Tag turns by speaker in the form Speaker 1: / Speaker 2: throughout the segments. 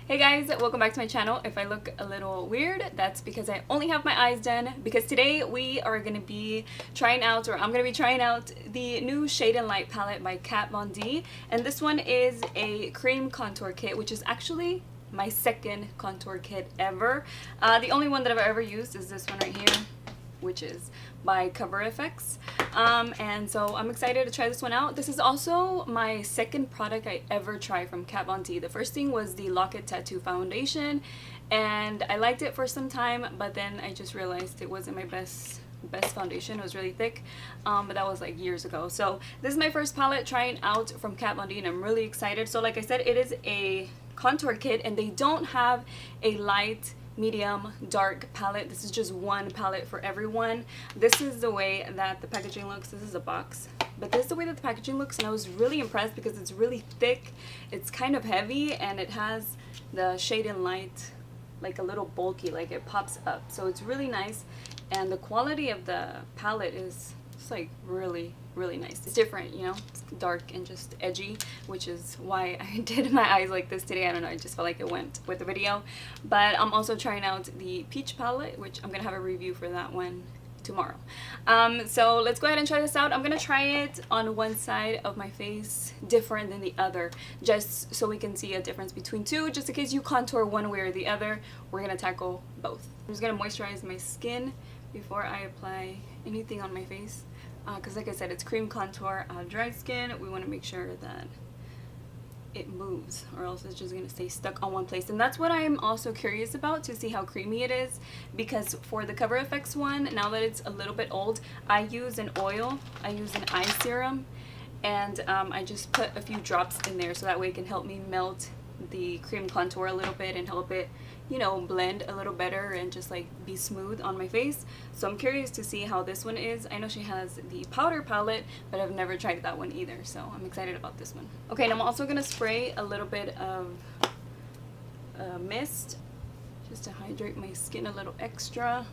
Speaker 1: Hey guys, welcome back to my channel. If I look a little weird, that's because I only have my eyes done, because today we are going to be trying out, or I'm going to be trying out the new Shade and Light palette by Kat Von D, and this one is a cream contour kit, which is actually my second contour kit ever. The only one that I've ever used is this one right here, which is by Cover FX. And so I'm excited to try this one out. This is also my second product I ever tried from Kat Von D. The first thing was the Lock-It Tattoo foundation, and I liked it for some time, but then I just realized it wasn't my best foundation. It was really thick, but that was like years ago. So this is my first palette trying out from Kat Von D, and I'm really excited. So like I said, it is a contour kit, and they don't have a light, medium, dark palette. This is just one palette for everyone. This is the way that the packaging looks. This is a box, but this is the way that the packaging looks, and I was really impressed because it's really thick, it's kind of heavy, and it has the Shade and Light like a little bulky, like it pops up, so it's really nice. And the quality of the palette is just like really nice. It's different, you know, it's dark and just edgy, which is why I did my eyes like this today. I don't know, I just felt like it went with the video. But I'm also trying out the peach palette, which I'm gonna have a review for that one tomorrow. So let's go ahead and try this out. I'm gonna try it on one side of my face different than the other, just so we can see a difference between two, just in case you contour one way or the other. We're gonna tackle both. I'm just gonna moisturize my skin before I apply anything on my face, because like I said, it's cream contour. Dry skin, we want to make sure that it moves, or else it's just gonna stay stuck on one place. And that's what I'm also curious about, to see how creamy it is, because for the Cover FX one, now that it's a little bit old, I use an oil, I use an eye serum, and I just put a few drops in there so that way it can help me melt the cream contour a little bit and help it, you know, blend a little better and just like be smooth on my face. So I'm curious to see how this one is. I know she has the powder palette, but I've never tried that one either, so I'm excited about this one. Okay, and I'm also gonna spray a little bit of mist just to hydrate my skin a little extra.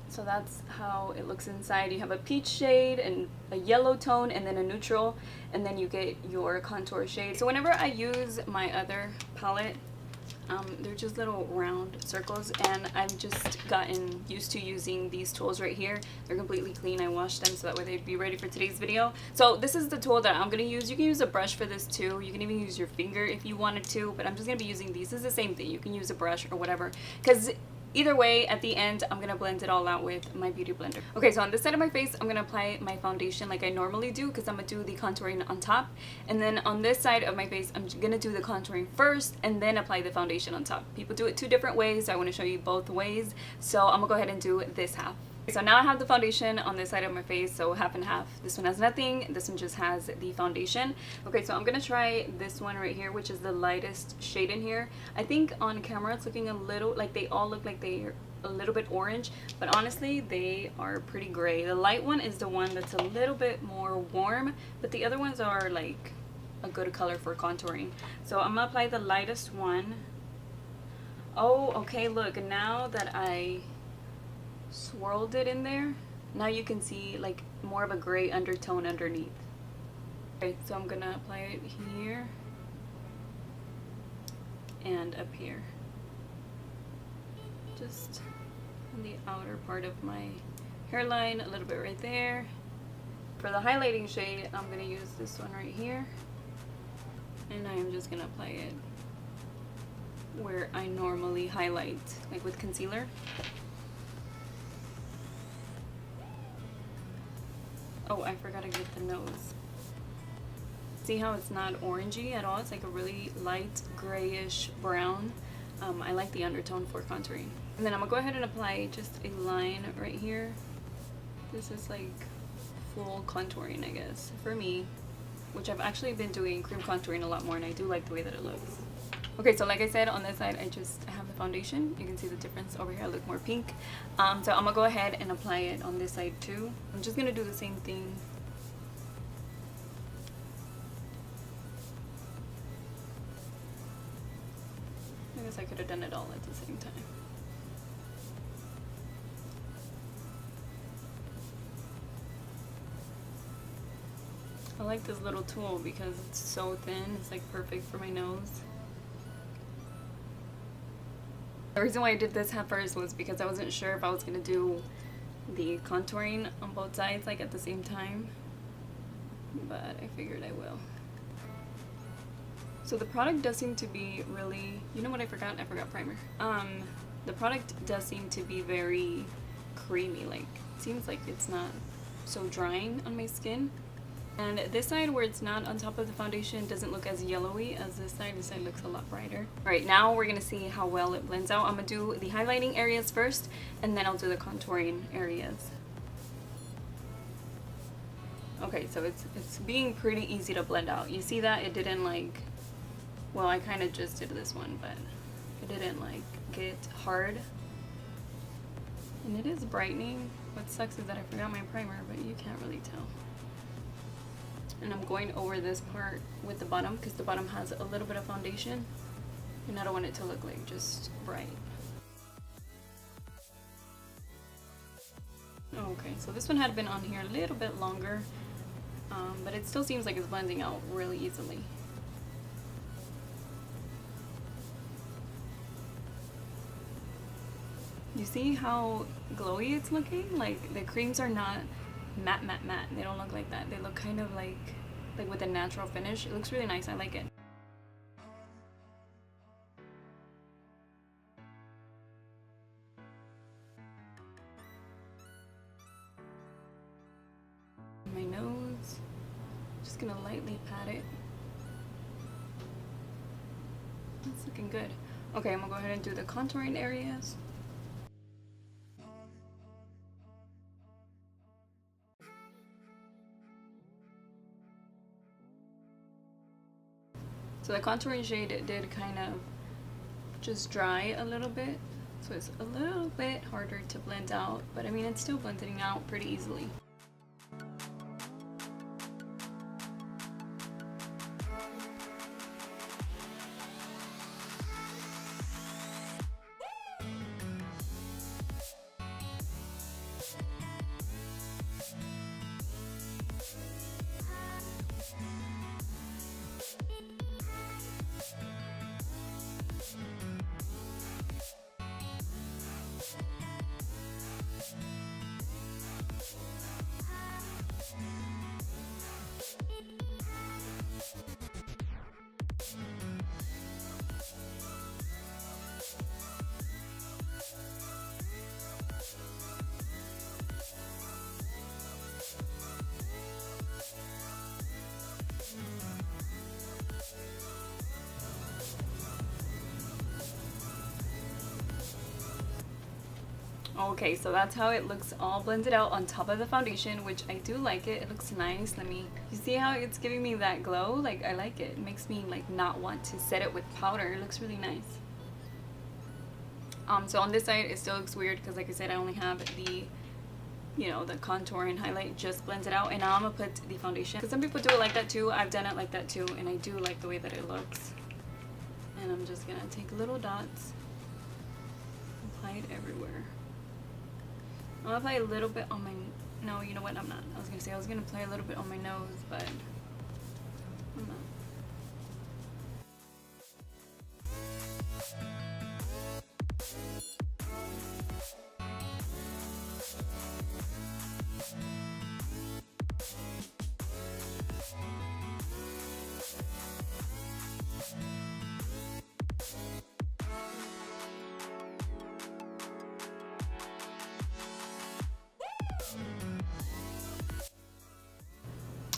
Speaker 1: So that's how it looks inside. You have a peach shade and a yellow tone, and then a neutral, and then you get your contour shade. So whenever I use my other palette, they're just little round circles, and I've just gotten used to using these tools right here. They're completely clean. I washed them so that way they'd be ready for today's video. So this is the tool that I'm going to use. You can use a brush for this too. You can even use your finger if you wanted to, but I'm just going to be using these. This is the same thing. You can use a brush or whatever, because either way, at the end, I'm going to blend it all out with my beauty blender. Okay, so on this side of my face, I'm going to apply my foundation like I normally do, because I'm going to do the contouring on top. And then on this side of my face, I'm going to do the contouring first and then apply the foundation on top. People do it two different ways, so I want to show you both ways. So I'm going to go ahead and do this half. So now I have the foundation on this side of my face, so half and half. This one has nothing, this one just has the foundation. Okay, so I'm gonna try this one right here, which is the lightest shade in here. I think on camera it's looking a little, like they all look like they're a little bit orange, but honestly they are pretty gray. The light one is the one that's a little bit more warm, but the other ones are like a good color for contouring. So I'm gonna apply the lightest one. Oh, okay, look, now that I swirled it in there, now you can see like more of a gray undertone underneath. Okay, so I'm gonna apply it here and up here, just on the outer part of my hairline, a little bit right there. For the highlighting shade, I'm gonna use this one right here, and I am just gonna apply it where I normally highlight, like with concealer. Oh, I forgot to get the nose. See how it's not orangey at all? It's like a really light grayish brown. I like the undertone for contouring. And then I'm gonna go ahead and apply just a line right here. This is like full contouring, I guess, for me, which I've actually been doing cream contouring a lot more, and I do like the way that it looks. Okay, so like I said, on this side I just have the foundation. You can see the difference over here. I look more pink. So I'm gonna go ahead and apply it on this side too. I'm just gonna do the same thing. I guess I could have done it all at the same time. I like this little tool because it's so thin. It's like perfect for my nose. The reason why I did this half first was because I wasn't sure if I was gonna do the contouring on both sides like at the same time, but I figured I will. So the product does seem to be really, you know what I forgot? I forgot primer. The product does seem to be very creamy, like it seems like it's not so drying on my skin. And this side where it's not on top of the foundation doesn't look as yellowy as this side. This side looks a lot brighter. Alright, now we're gonna see how well it blends out. I'm gonna do the highlighting areas first, and then I'll do the contouring areas. Okay, so it's being pretty easy to blend out. You see that? It didn't like, well, I kind of just did this one, but it didn't like get hard. And it is brightening. What sucks is that I forgot my primer, but you can't really tell. And I'm going over this part with the bottom because the bottom has a little bit of foundation and I don't want it to look like just bright. Okay, so this one had been on here a little bit longer, but it still seems like it's blending out really easily. You see how glowy it's looking? Like the creams are not matte. They don't look like that. They look kind of like with a natural finish. It looks really nice. I like it. My nose. Just gonna lightly pat it. It's looking good. Okay, I'm gonna go ahead and do the contouring areas. So the contouring shade did kind of just dry a little bit, so it's a little bit harder to blend out, but I mean it's still blending out pretty easily. Okay, so that's how it looks all blended out on top of the foundation, which I do like it. It looks nice. You see how it's giving me that glow? Like, I like it. It makes me like not want to set it with powder. It looks really nice. So on this side it still looks weird because like I said, I only have the, you know, the contour and highlight just blends it out, and now I'm gonna put the foundation because some people do it like that too. I've done it like that too, and I do like the way that it looks. And I'm just gonna take little dots, apply it everywhere. I'm gonna apply a little bit on my, no, you know what, I'm not. I was gonna say I was gonna apply a little bit on my nose, but I'm not.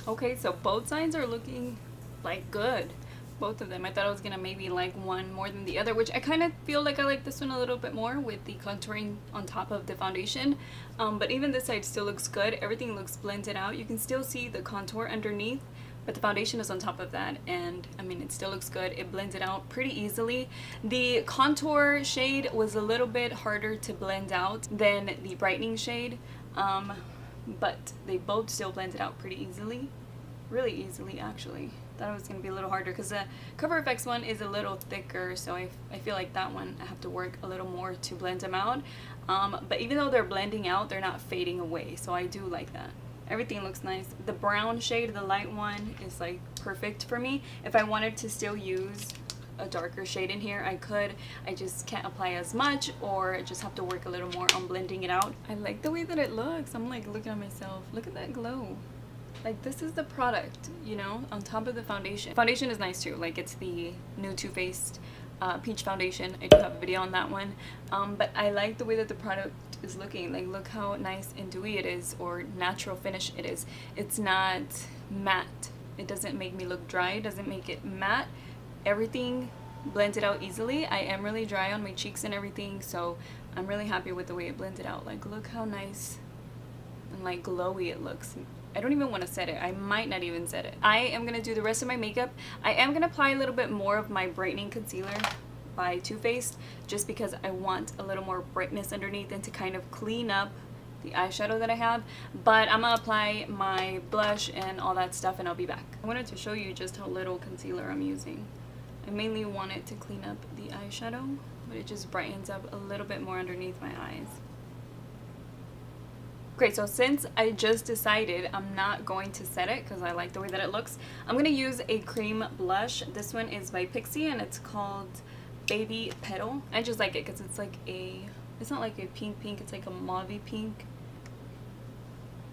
Speaker 1: Okay, so both sides are looking like good, both of them. I thought I was gonna maybe like one more than the other, which I kind of feel like I like this one a little bit more with the contouring on top of the foundation, but even this side still looks good. Everything looks blended out. You can still see the contour underneath, but the foundation is on top of that, and I mean it still looks good. It blends it out pretty easily. The contour shade was a little bit harder to blend out than the brightening shade, but they both still blended out pretty easily. Really easily, actually. Thought it was going to be a little harder because the Cover FX one is a little thicker, so I feel like that one I have to work a little more to blend them out. But even though they're blending out, they're not fading away, so I do like that. Everything looks nice. The brown shade, the light one, is like perfect for me. If I wanted to still use a darker shade in here, I just can't apply as much, or just have to work a little more on blending it out. I like the way that it looks. I'm like looking at myself. Look at that glow. Like, this is the product, you know, on top of the foundation. Foundation is nice too. Like, it's the new Too Faced peach foundation. I do have a video on that one. But I like the way that the product is looking. Like, look how nice and dewy it is, or natural finish it is. It's not matte. It doesn't make me look dry. It doesn't make it matte. Everything blended out easily. I am really dry on my cheeks and everything, so I'm really happy with the way it blended out. Like, look how nice and like glowy it looks. I don't even want to set it. I might not even set it. I am going to do the rest of my makeup. I am going to apply a little bit more of my brightening concealer by Too Faced, just because I want a little more brightness underneath and to kind of clean up the eyeshadow that I have. But I'm going to apply my blush and all that stuff, and I'll be back. I wanted to show you just how little concealer I'm using. I mainly want it to clean up the eyeshadow, but it just brightens up a little bit more underneath my eyes. Great, so since I just decided I'm not going to set it because I like the way that it looks, I'm going to use a cream blush. This one is by Pixi and it's called Baby Petal. I just like it because it's like it's not like a pink, it's like a mauve-y pink.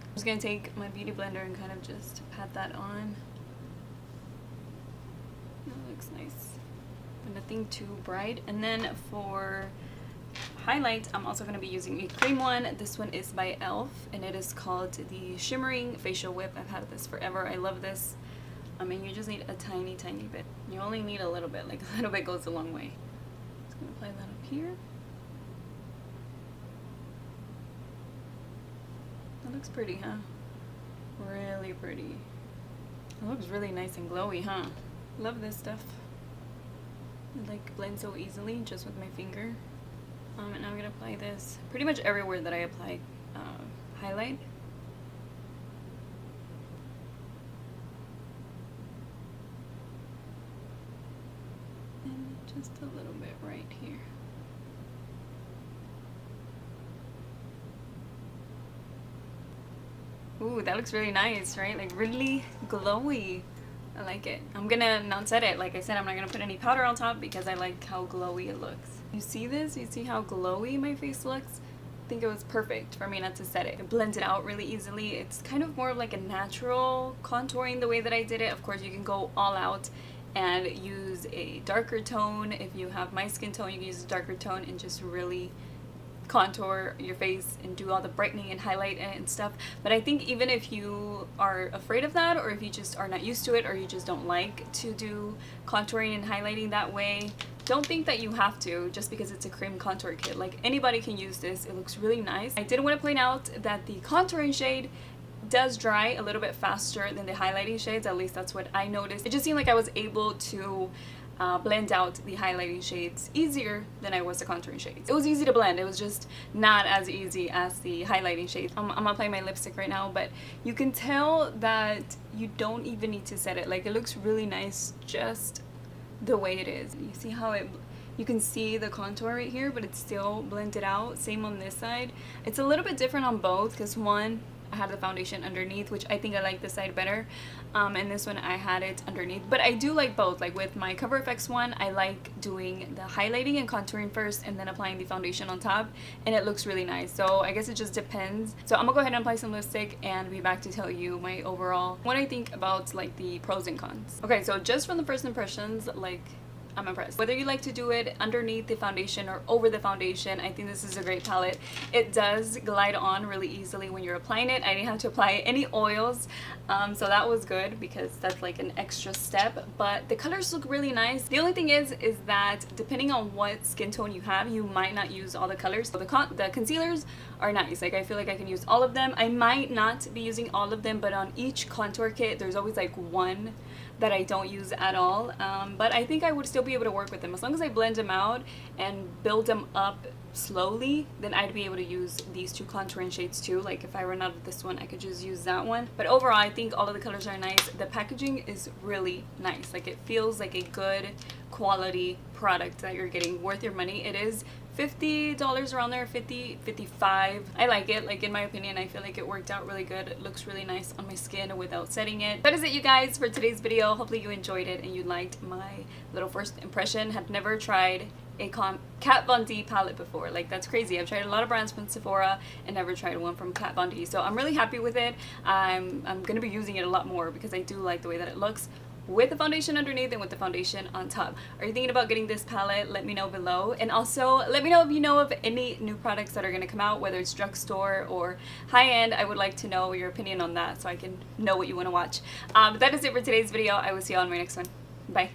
Speaker 1: I'm just going to take my beauty blender and kind of just pat that on. That looks nice, but nothing too bright. And then for highlight, I'm also going to be using a cream one. This one is by e.l.f. and it is called the Shimmering Facial Whip. I've had this forever. I love this. I mean, you just need a tiny bit. You only need a little bit. Like, a little bit goes a long way. Just going to apply that up here. That looks pretty, huh? Really pretty. It looks really nice and glowy, huh? Love this stuff. It like blends so easily just with my finger. And now I'm going to apply this pretty much everywhere that I apply highlight. And just a little bit right here. Ooh, that looks really nice, right? Like, really glowy. I like it. I'm gonna not set it. Like I said, I'm not gonna put any powder on top because I like how glowy it looks. You see this? You see how glowy my face looks? I think it was perfect for me not to set it. It blends it out really easily. It's kind of more of like a natural contouring the way that I did it. Of course, you can go all out and use a darker tone. If you have my skin tone, you can use a darker tone and just really contour your face and do all the brightening and highlight and stuff. But I think even if you are afraid of that, or if you just are not used to it, or you just don't like to do contouring and highlighting that way, don't think that you have to just because it's a cream contour kit. Like, anybody can use this. It looks really nice. I did want to point out that the contouring shade does dry a little bit faster than the highlighting shades. At least that's what I noticed. It just seemed like I was able to blend out the highlighting shades easier than I was the contouring shades. It was easy to blend. It was just not as easy as the highlighting shades. I'm applying my lipstick right now, but you can tell that you don't even need to set it. Like, it looks really nice just the way it is. You see how you can see the contour right here, but it's still blended out. Same on this side. It's a little bit different on both because one, I have the foundation underneath, which I think I like this side better, and this one I had it underneath. But I do like both. Like, with my Cover FX one, I like doing the highlighting and contouring first and then applying the foundation on top, and it looks really nice. So I guess it just depends. So I'm gonna go ahead and apply some lipstick and be back to tell you my overall, what I think about like the pros and cons. Okay, so just from the first impressions, like, I'm impressed. Whether you like to do it underneath the foundation or over the foundation, I think this is a great palette. It does glide on really easily when you're applying it. I didn't have to apply any oils, so that was good because that's like an extra step. But the colors look really nice. The only thing is that depending on what skin tone you have, you might not use all the colors. So the concealers are nice. Like, I feel like I can use all of them. I might not be using all of them, but on each contour kit, there's always like one that I don't use at all, but I think I would still be able to work with them as long as I blend them out and build them up slowly. Then I'd be able to use these two contouring shades too. Like, if I run out of this one, I could just use that one. But overall, I think all of the colors are nice. The packaging is really nice. Like, it feels like a good quality product that you're getting, worth your money. It is $50 around there, 50, 55. I like it. Like, in my opinion, I feel like it worked out really good. It looks really nice on my skin without setting it. That is it, you guys, for today's video. Hopefully you enjoyed it and you liked my little first impression. Had never tried a Kat Von D palette before. Like, that's crazy. I've tried a lot of brands from Sephora and never tried one from Kat Von D. So I'm really happy with it. I'm gonna be using it a lot more because I do like the way that it looks with the foundation underneath and with the foundation on top. Are you thinking about getting this palette? Let me know below. And also, let me know if you know of any new products that are going to come out, whether it's drugstore or high-end. I would like to know your opinion on that so I can know what you want to watch. That is it for today's video. I will see you on my next one. Bye.